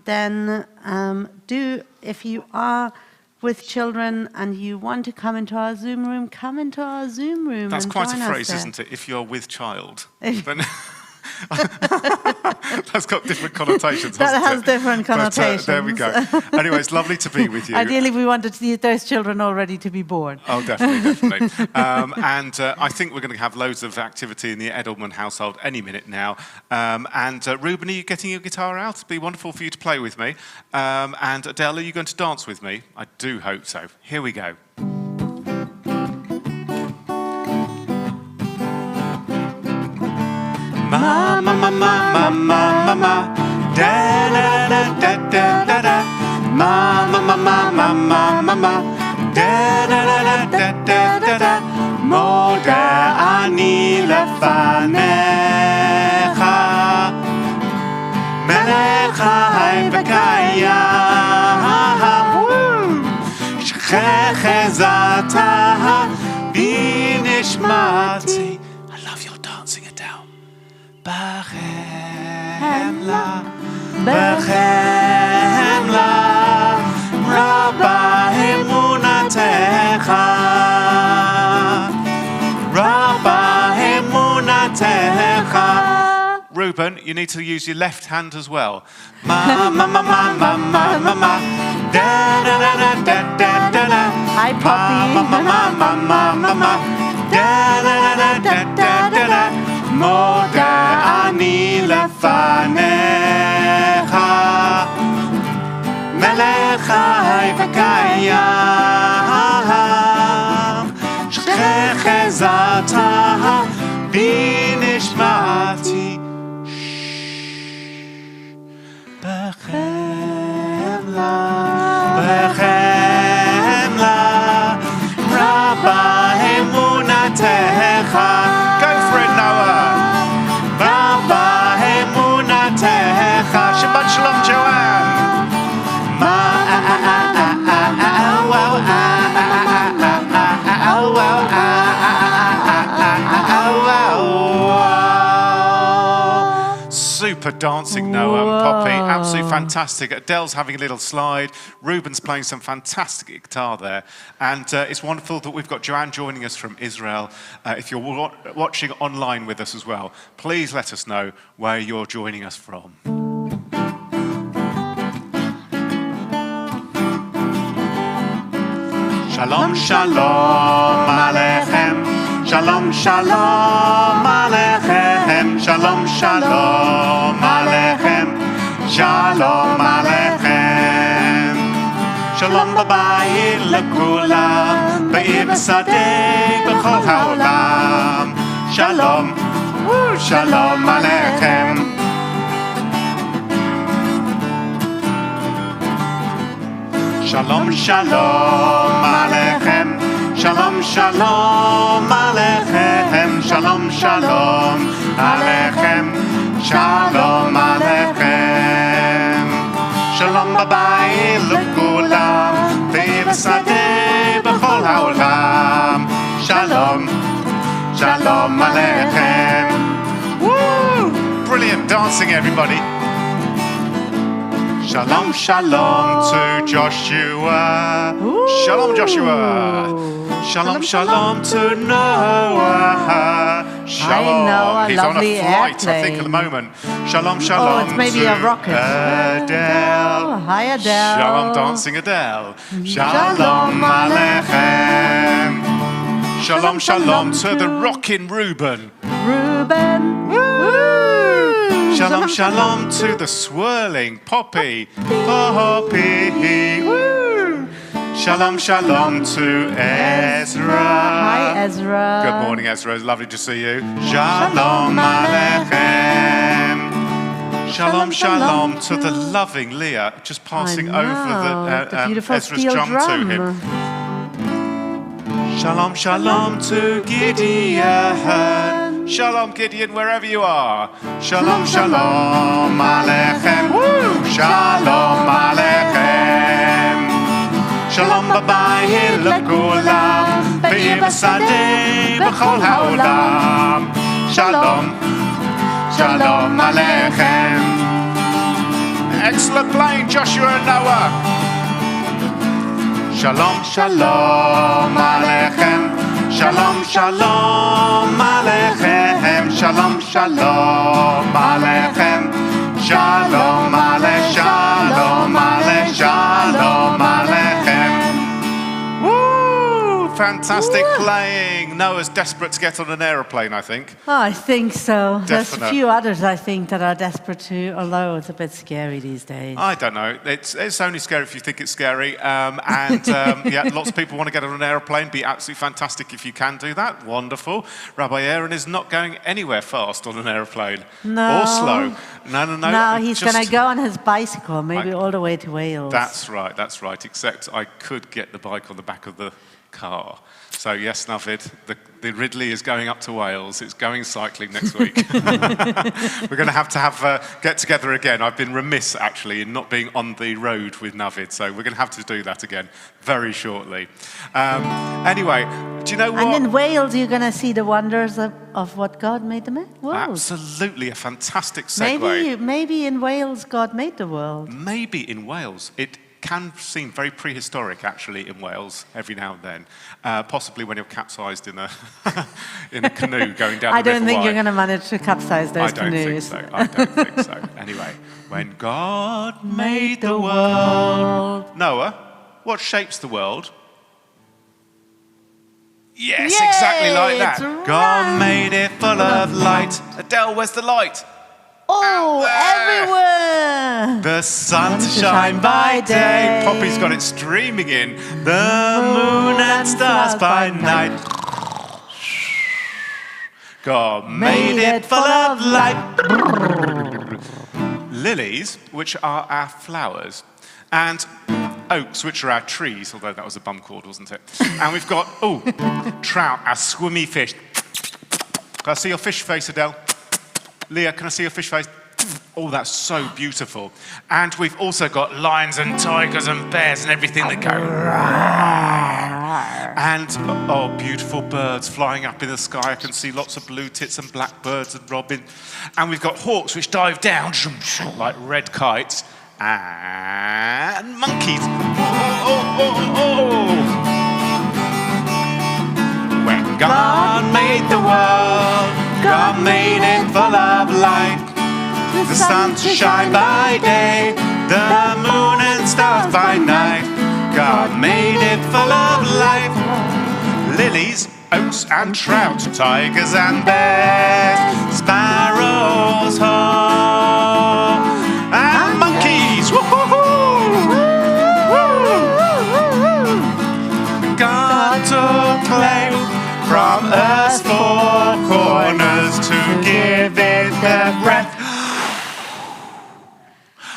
then if you are with children and you want to come into our Zoom room, come into our Zoom room. That's and quite join a us phrase, there. isn't it? If you're with child. Then that's got different connotations. That has different connotations. But, there we go. Anyway, it's lovely to be with you. Ideally, we wanted those children already to be born. Oh, definitely. And I think we're going to have loads of activity in the Edelman household any minute now. Ruben, are you getting your guitar out? It'd be wonderful for you to play with me. And Adele, are you going to dance with me? I do hope so. Here we go. Ma ma ma ma ma ma ma da da da da da da da ma ma ma ma ma ma ma ma da da da da da da da moda ani lefanecha melecha hay bekayam shechezata binishmati. I love your dancing, Adele. Bechem la, Rabba emunatecha, Rabba emunatecha. Ruben, you need to use your left hand as well. Ma ma ma ma ma ma ma ma, da da da da da da da da. Hi, Poppy. Ma ma ma ma ma ma ma, da da da da da da da. Moda ani lefanecha melecha v'kayam shechezata binishmati bechem la Rabba emunatecha. Go for it, Noah. Shabbat shalom, Joanne. Super dancing, Noah and Poppy. Absolutely fantastic. Adele's having a little slide. Ruben's playing some fantastic guitar there. And it's wonderful that we've got Joanne joining us from Israel. If you're watching online with us as well, please let us know where you're joining us from. Shalom, shalom aleichem. Shalom, shalom aleichem. Shalom, shalom aleichem. Shalom aleichem. Shalom babayit lekulam. Ba'ir b'sadeh b'chol ha'olam. Shalom, shalom aleichem. Shalom, shalom aleichem. Shalom, shalom aleichem. Shalom, shalom aleichem. Shalom aleichem. Shalom babayit lekulam. Ba'ir b'sadeh b'chol ha'olam. Shalom, shalom aleichem. Woo! Brilliant dancing, everybody. Shalom, shalom to Joshua. Ooh. Shalom, Joshua. Shalom, shalom to Noah. Shalom. Noah, He's on a lovely flight, I think, airplane. at the moment. Shalom, shalom. it's maybe to a rocket. Adele. Oh, hi, Adele. Shalom, dancing Adele. Shalom aleichem. Shalom, shalom to the rockin' Ruben. Ruben. Woo! Shalom, shalom to the swirling Poppy. Poppy. Woo! Shalom, shalom to Ezra. Hi, Ezra. Good morning, Ezra. It's lovely to see you. Shalom aleichem. Shalom, shalom to the loving Leah, just passing over the beautiful Ezra's steel drum to him. Shalom, shalom to Gideon. Shalom, Gideon, wherever you are. Shalom, shalom aleichem. Woo! Shalom aleichem. Shalom babayit lekulam. Ba'ir b'sadeh b'chol ha'olam. Shalom, shalom aleichem. Excellent playing, Joshua and Noah. Shalom, shalom aleichem. Shalom, shalom aleichem. Shalom, shalom aleichem. Shalom aleichem. Shalom aleichem. Shalom aleichem. Woo! Fantastic playing. Noah's desperate to get on an aeroplane, I think. Oh, I think so. There's Definite. a few others, I think, that are desperate too, although it's a bit scary these days. I don't know. It's only scary if you think it's scary. Yeah, lots of people want to get on an aeroplane. Be absolutely fantastic if you can do that. Wonderful. Rabbi Aaron is not going anywhere fast on an aeroplane. No. Or slow. No. No, he's going to go on his bicycle, maybe all the way to Wales. That's right. Except I could get the bike on the back of the car. So yes, Navid, the Ridley is going up to Wales. It's going cycling next week. We're going to have get together again. I've been remiss, actually, in not being on the road with Navid. So we're going to have to do that again very shortly. Anyway, do you know what? And in Wales, you're going to see the wonders of what God made the world. Absolutely, a fantastic segue. Maybe in Wales, God made the world. Maybe in Wales. It can seem very prehistoric, actually, in Wales every now and then. Possibly when you're capsized in a in a canoe going down the River I don't think Wye. you're going to manage to capsize those canoes. I don't think so. Anyway, when God made the world. Noah, what shapes the world? Yes, Yay, exactly like that. it's God right. made it full of light. Adele, where's the light? Oh, everywhere! The sun to shine by day. Poppy's got it streaming in. The moon and stars by night. God made it full of light. Lilies, which are our flowers, and oaks, which are our trees, although that was a bum chord, wasn't it? And we've got, trout, our swimmy fish. Can I see your fish face, Adele? Leah, can I see your fish face? Oh, that's so beautiful. And we've also got lions and tigers and bears and everything that go. And, beautiful birds flying up in the sky. I can see lots of blue tits and blackbirds and robin. And we've got hawks which dive down like red kites. And monkeys. When God made the world, God made it full of light. The sun to shine by day, the moon and stars by night. God made it full of life. Lilies, oaks and trout, tigers and bears, sparrows, ho, and monkeys. God took clay from earth's four corners to give it the breath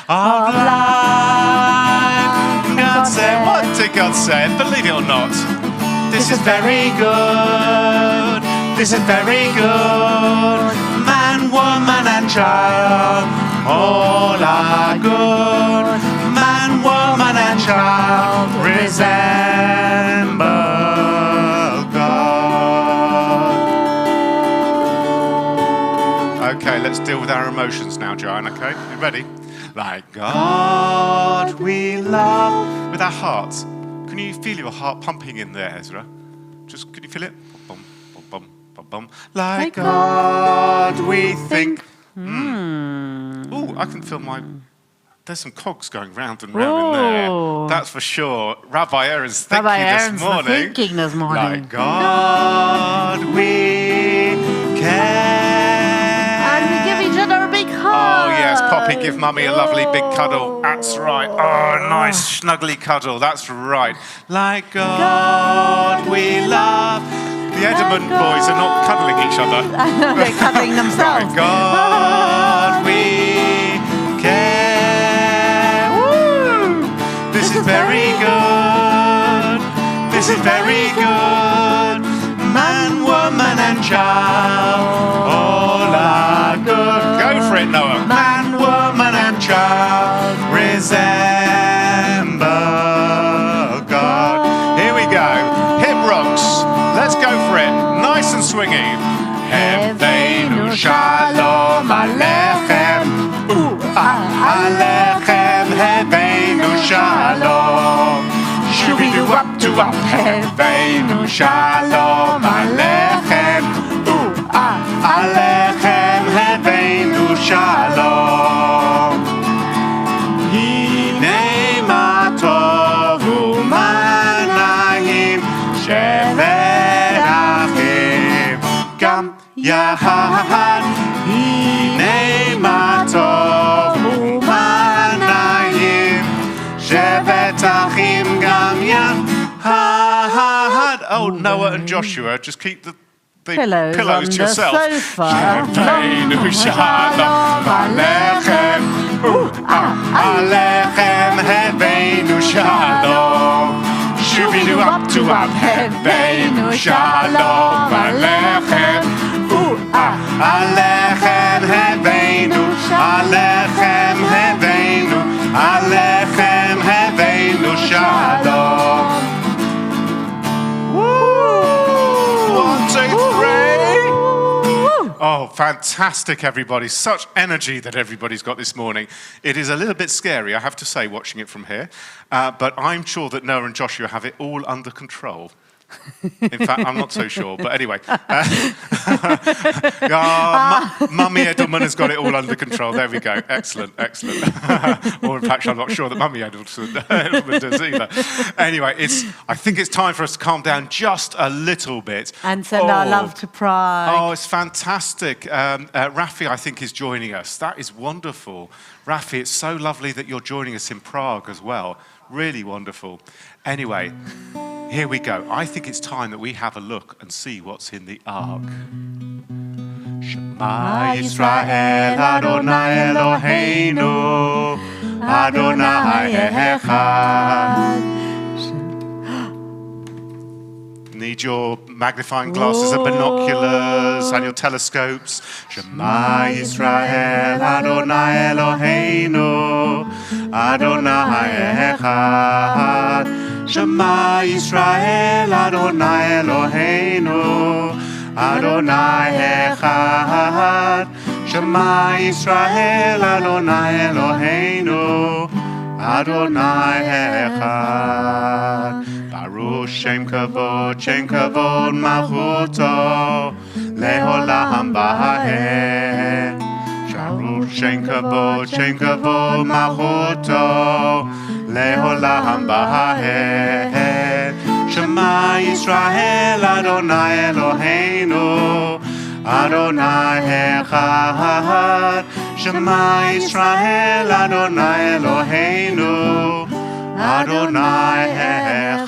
of life. God said, what did God say? Believe it or not, this is very good. This is very good. Man, woman and child, all are good. Man, woman and child resemble God. Okay, let's deal with our emotions now, Joanne, okay? You ready? Like God we love. With our hearts. Can you feel your heart pumping in there, Ezra? Just, can you feel it? Bum, bum, bum, bum, bum. Like God we think. Oh, I can feel there's some cogs going round and round in there. That's for sure. Rabbi Aaron's thinking this morning. Like God we care. And we give each other a big hug. Oh, yes, Poppy, give Mummy a lovely big cuddle. That's right. Oh, nice snuggly cuddle. That's right. Like God we love. The Edmund boys are not cuddling each other. They're cuddling themselves. Like God we care. Woo! This is very good. This is very good. Man, woman and child, all are good. Go for it, Noah. Man, woman and child resemble God. Here we go. Hip rocks. Let's go for it. Nice and swingy. Heveinu shalom aleichem. Aleichem. shalom. Shubi-doo-up-doo-up, Heveinu shalom. Alechem, Alechem, Heveinu shalom. Hine ma tov u'ma na'im, shevet achim gam yahad. Hine ma tov u'ma na'im, shevet achim gam yahad. Oh, Noah and Joshua, just keep the pillows on to yourself. The sofa. Heveinu shalom alechem, alechem, Heveinu shalom. Shubi-doo-up-doo-up, Heveinu shalom alechem, alechem, Heveinu, alechem, Heveinu, alechem, Heveinu shalom. Oh, fantastic, everybody. Such energy that everybody's got this morning. It is a little bit scary, I have to say, watching it from here. But I'm sure that Noah and Joshua have it all under control. In fact, I'm not so sure. But anyway, Mummy Edelman has got it all under control. There we go. Excellent, excellent. Or in fact, I'm not sure that Mummy Edelman does either. Anyway, I think it's time for us to calm down just a little bit. And send our love to Prague. Oh, it's fantastic. Rafi, I think, is joining us. That is wonderful. Rafi, it's so lovely that you're joining us in Prague as well. Really wonderful. Anyway, here we go. I think it's time that we have a look and see what's in the Ark. Shema Yisrael, Adonai Eloheinu, Adonai Echad. Need your magnifying glasses and binoculars and your telescopes. Shema Yisrael, Adonai Eloheinu, Adonai Echad. Shema Yisrael, Adonai Eloheinu, Adonai Echad. Shema Yisrael, Adonai Eloheinu, Adonai Echad. Baruch Shem Kavod Malchuto, Leolam Bahem. Baruch Shem Kavod Malchuto, Leolam Bahem. Shema Yisrael, Adonai Eloheinu, Adonai Echad. Shema Yisrael, Adonai Eloheinu, Adonai Echad.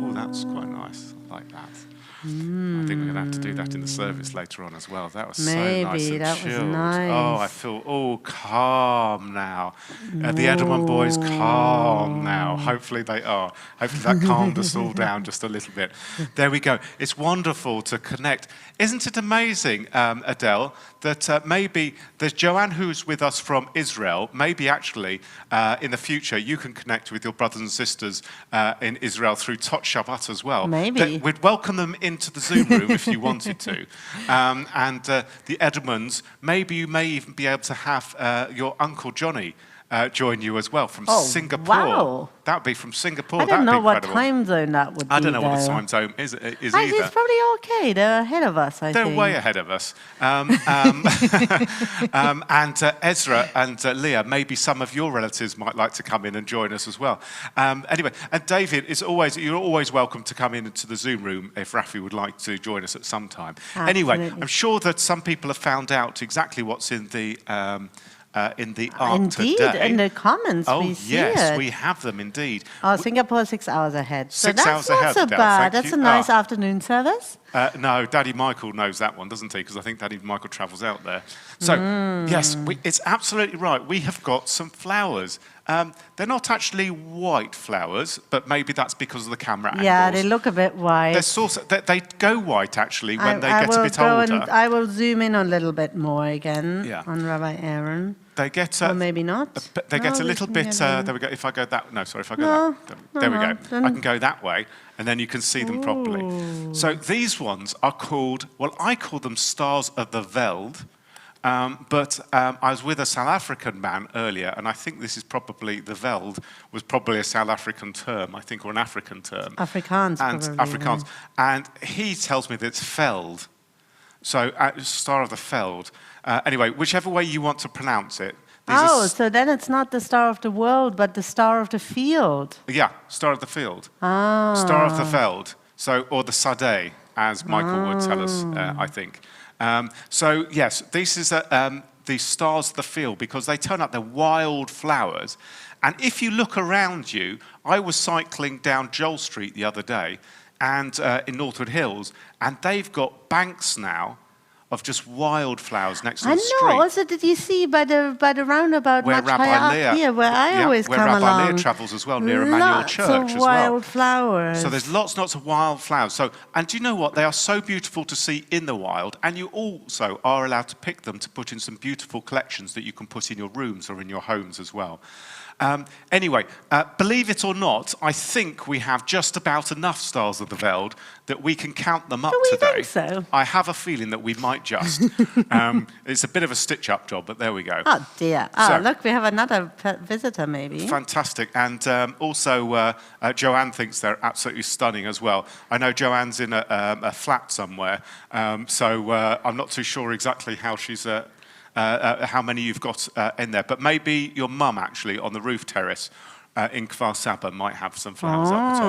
Oh, that's quite nice. I like that. I think we're going to have to do that in the service later on as well. That was so nice and that chilled. was nice. Oh, I feel all calm now. The Edelman boys calm now. Hopefully they are. Hopefully that calmed us all down just a little bit. There we go. It's wonderful to connect. Isn't it amazing, Adele, that maybe there's Joanne who's with us from Israel. Maybe actually in the future you can connect with your brothers and sisters in Israel through Tots Shabbat as well. Maybe. We'd welcome them into the Zoom room if you wanted to. And the Edelmans, maybe you may even be able to have your Uncle Johnny join you as well from Singapore. Wow. That would be from Singapore. I don't know what incredible. time zone that would be. I don't know what the time zone is either. It's probably okay. They're ahead of us, I think. They're way ahead of us. And Ezra and Leah, maybe some of your relatives might like to come in and join us as well. Anyway, and David, you're always welcome to come into the Zoom room if Rafi would like to join us at some time. Absolutely. Anyway, I'm sure that some people have found out exactly what's in the Ark Indeed, today. in the comments we see it. We have them indeed. Oh, Singapore 6 hours ahead. So 6 hours ahead, that's not so Adele, bad. thank That's you. a nice afternoon service. No, Daddy Michael knows that one, doesn't he? Because I think Daddy Michael travels out there. So, yes, it's absolutely right. We have got some flowers. They're not actually white flowers, but maybe that's because of the camera angles. Yeah, they look a bit white. They go white, actually, when they get a bit older. I will zoom in a little bit more again on Rabbi Aaron. They get or maybe not. They get a little bit. There we go. If I go that, if I go that, there we go. I can go that way, and then you can see them properly. So these ones are called. Well, I call them stars of the Veld. But I was with a South African man earlier, and I think this is probably, the veld was probably a South African term, I think, or an African term. Afrikaans, And probably. Afrikaans. And he tells me that it's veld. So, Star of the Veld. Anyway, whichever way you want to pronounce it. So then it's not the Star of the World, but the Star of the Field. Yeah, Star of the Field. Ah. Star of the Veld. So, or the Sade, as Michael would tell us, I think. So, yes, this is the stars of the field because they turn up, they're wild flowers. And if you look around you, I was cycling down Joel Street the other day and in Northwood Hills, and they've got banks now of just wildflowers next to the street. I know. Also, did you see by the roundabout where much Rabbi higher up Leah, here, where I always where come Rabbi along? Leah travels as well, near Emmanuel Church as well. Wildflowers. So there's lots of wildflowers. So, and do you know what? They are so beautiful to see in the wild, and you also are allowed to pick them to put in some beautiful collections that you can put in your rooms or in your homes as well. Anyway, believe it or not, I think we have just about enough stars of the Veld that we can count them up Do we today. think so? I have a feeling that we might just. It's a bit of a stitch-up job, but there we go. Oh, dear. So- Look, we have another visitor, maybe. Fantastic. And also, Joanne thinks they're absolutely stunning as well. I know Joanne's in a flat somewhere, so I'm not too sure exactly how she's... how many you've got in there. But maybe your mum, actually, on the roof terrace in Kfar Saba might have some flowers up the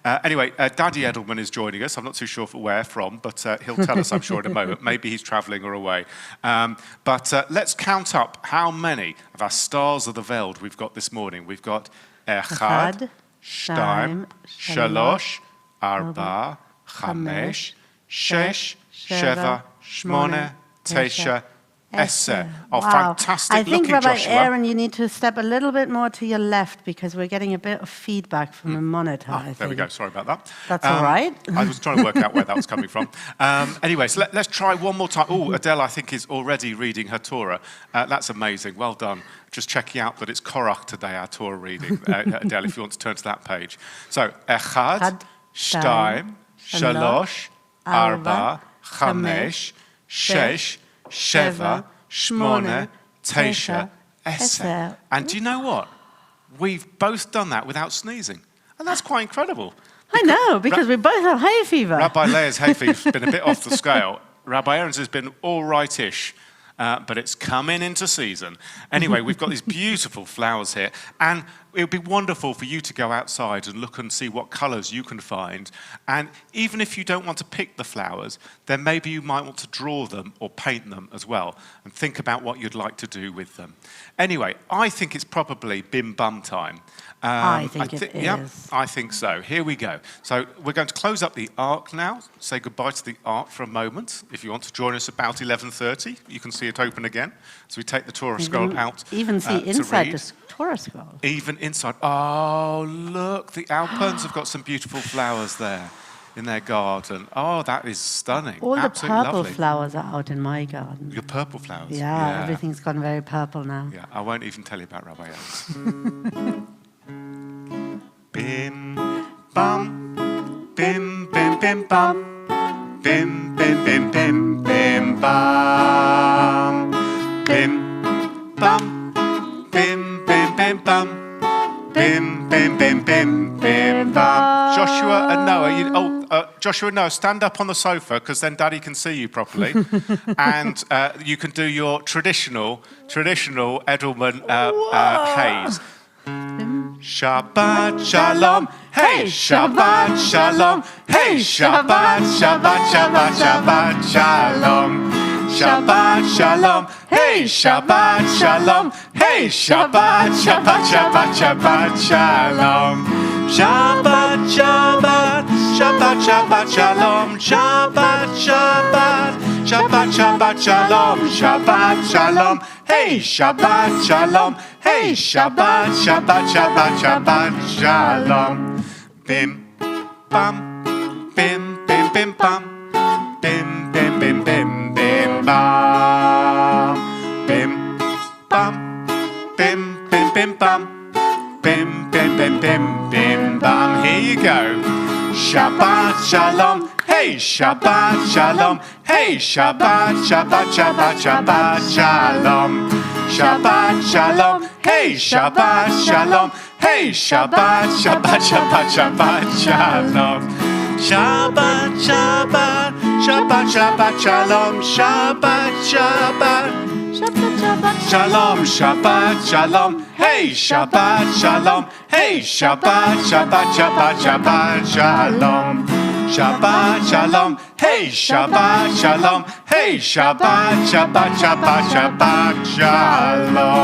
top. Anyway, Daddy Edelman is joining us. I'm not too sure where from, but he'll tell us, I'm sure, in a moment. Maybe he's travelling or away. But let's count up how many of our stars of the Veld we've got this morning. We've got Echad, Shtaim, Shalosh, Arba, Chamesh, Shesh, Sheva, Shmone, Tesha, Esser. Oh, Wow. fantastic I think, looking, Rabbi Joshua. Aaron, you need to step a little bit more to your left because we're getting a bit of feedback from the monitor, I think. There we go. Sorry about that. That's all right. I was trying to work out where that was coming from. Anyway, so let's try one more time. Oh, Adele, I think, is already reading her Torah. That's amazing. Well done. Just checking out that it's Korach today, our Torah reading. Adele, if you want to turn to that page. So, Echad, Shtaim, Shalosh, Arba, Chamesh, Shesh, Sheva, Shmone, Tesha, Esser. And do you know what? We've both done that without sneezing. And that's quite incredible. I know, because we both have hay fever. Rabbi Leah's hay fever's been a bit off the scale. Rabbi Aaron's has been all right-ish, but it's coming into season. Anyway, we've got these beautiful flowers here, and it would be wonderful for you to go outside and look and see what colours you can find. And even if you don't want to pick the flowers, then maybe you might want to draw them or paint them as well, and think about what you'd like to do with them. Anyway, I think it's probably bim bum time. I think it is. Yep, I think so. Here we go. So we're going to close up the Ark now. Say goodbye to the Ark for a moment. If you want to join us about 11:30, you can see it open again. So we take the Torah scroll out. Even see to inside read. the Torah scroll. Even inside. Oh, look, the Alpens have got some beautiful flowers there in their garden. Oh, that is stunning. All the Absolutely purple lovely. flowers are out in my garden. Your purple flowers. Yeah, everything's gone very purple now. Yeah, I won't even tell you about Rabbi Aaron's. Bim, bum, bim, bim, bim, bum. Bim, bim, bim, bim, bim, bum. Bim, bum, bim, bim, bim, bum. Bim, bim, bim, bim, bim, bum. Joshua and Noah, Joshua and Noah, stand up on the sofa because then Daddy can see you properly, and you can do your traditional Edelman haze. Shabbat Shalom, hey, Shabbat Shalom, hey, Shabbat, Shabbat, Shabbat, Shabbat Shalom. Shabbat Shalom, hey, Shabbat Shalom, hey, Shabbat, Shabbat, Shabbat, Shabbat Shalom. Shabbat, Shabbat, Shabbat, Shabbat Shalom, Shabbat, Shabbat, Shabbat, Shabbat Shalom, Shabbat Shalom, hey, Shabbat Shalom, hey, Shabbat, Shabbat, Shabbat, Shabbat Shalom. Bim, bam, bim, bim, bim, bam, bim, bim, bim, bim, bim, bam, bim, bam, bim, bim, bim, bam. Bim, bim, bim, bim, bim, bam. Here you go. Shabbat Shalom, hey, Hey, Shabbat Shalom. Hey, Shabbat, Shabbat, Shabbat, Shabbat Shalom. Shabbat Shalom. Hey, Shabbat Shalom. Hey, Shabbat, Shabbat, Shabbat, Shabbat Shalom. Shabbat, Shabbat, Shabbat, Shabbat Shalom. Shabbat, Shabbat. Shalom, Shabbat, Shalom. Hey, Shabbat, Shalom. Hey, Shabbat, Shabbat, Shabbat, Shabbat Shalom. Shabbat, Shalom. Hey, Shabbat, Shalom. Hey, Shabbat, Shabbat, Shabbat, Shabbat Shalom.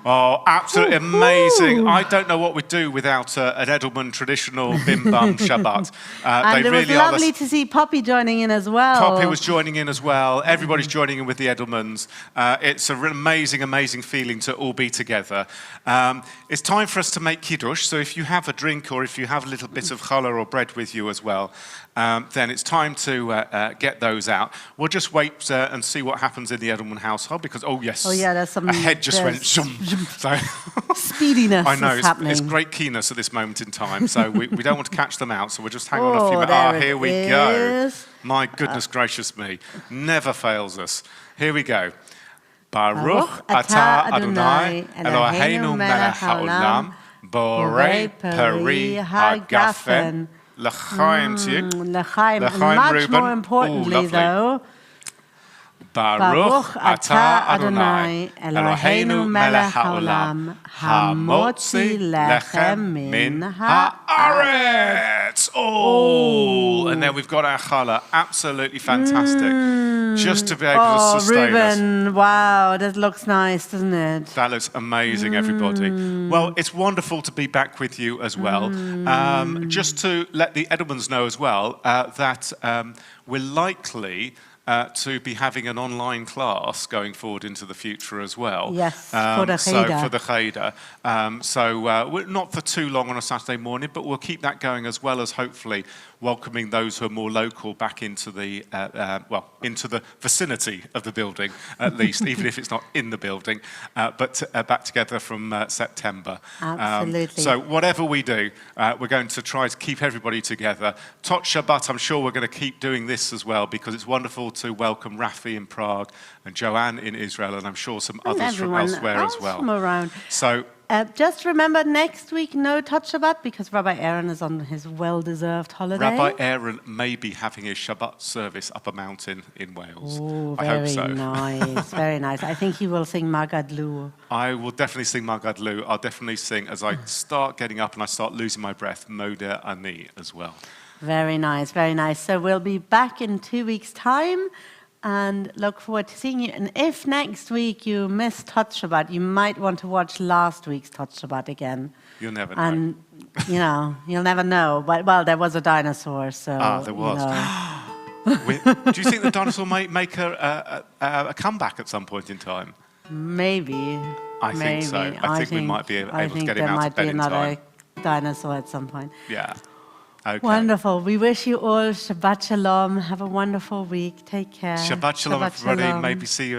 Oh, absolutely amazing. I don't know what we'd do without an Edelman traditional Bim Bum Shabbat. And it was lovely to see Poppy joining in as well. Poppy was joining in as well. Everybody's joining in with the Edelmans. It's an amazing, amazing feeling to all be together. It's time for us to make Kiddush, so if you have a drink or if you have a little bit of challah or bread with you as well, then it's time to get those out. We'll just wait and see what happens in the Edelman household because, oh yes, there's some, a head just went zoom. So speediness I know, is happening. It's great keenness at this moment in time, so we don't want to catch them out, so we'll just hang on a few minutes. Here we go. My goodness gracious me. Never fails us. Here we go. Baruch atah Adonai Eloheinu melech haolam borei peri hagafen. L'chaim to you. L'chaim. And much more importantly, though, Baruch atah Adonai Eloheinu melech haolam hamotzi lechem min haaretz. Oh, and then we've got our challah. Absolutely fantastic. Just to be able to sustain Reuben, us. wow, that looks nice, doesn't it? That looks amazing, everybody. Well, it's wonderful to be back with you as well. Just to let the Edelmans know as well that we're likely to be having an online class going forward into the future as well. Yes, for the Cheder. So for the Cheder. We're not for too long on a Saturday morning, but we'll keep that going as well as hopefully welcoming those who are more local back into the into the vicinity of the building, at least, even if it's not in the building, but back together from September. Absolutely. So whatever we do, we're going to try to keep everybody together. Tots Shabbat, I'm sure we're going to keep doing this as well because it's wonderful to welcome Rafi in Prague and Joanne in Israel, and I'm sure some others from elsewhere as well. From around. So. Just remember, next week, no Tots Shabbat, because Rabbi Aaron is on his well-deserved holiday. Rabbi Aaron may be having his Shabbat service up a mountain in Wales. Oh, I hope so. Very nice, very nice. I think he will sing Magadlu. I will definitely sing Magadlu. I'll definitely sing, as I start getting up and I start losing my breath, Moda Ani as well. Very nice, very nice. So we'll be back in 2 weeks' time. And look forward to seeing you. And if next week you miss Tots Shabbat, you might want to watch last week's Tots Shabbat again. You'll never know. And, you'll never know. But, well, there was a dinosaur, so... there was. Do you think the dinosaur might make a comeback at some point in time? Maybe. I think so. I think we might be able to get him out of bed in time. There might be another dinosaur at some point. Yeah. Okay. Wonderful. We wish you all Shabbat Shalom. Have a wonderful week. Take care. Shabbat Shalom, everybody. Shalom. Maybe see you